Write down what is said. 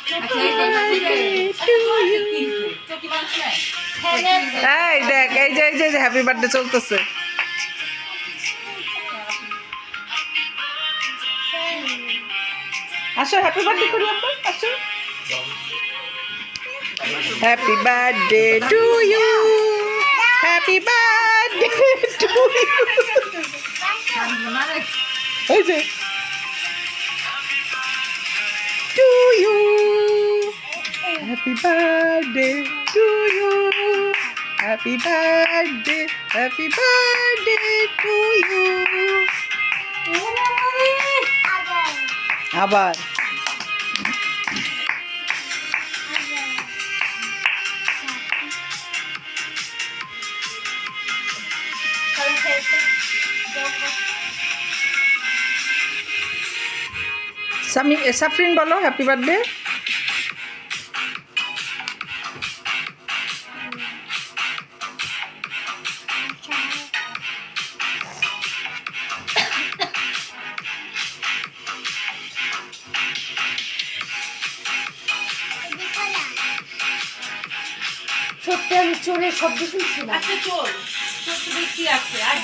এই দেখ এই যে হ্যাপি বার্থডে চলতেছে। আসো হ্যাপি বার্থডে করি আমরা, আসো। Happy birthday to you, happy birthday to you. এই যে to you, happy birthday to you, happy birthday to you. আবার সাফরিন বলো হ্যাপি বার্থডে। সত্যি আমি চোরের শব্দ শুনছিলাম। আচ্ছা চোর, চোর তো বেশি আছে।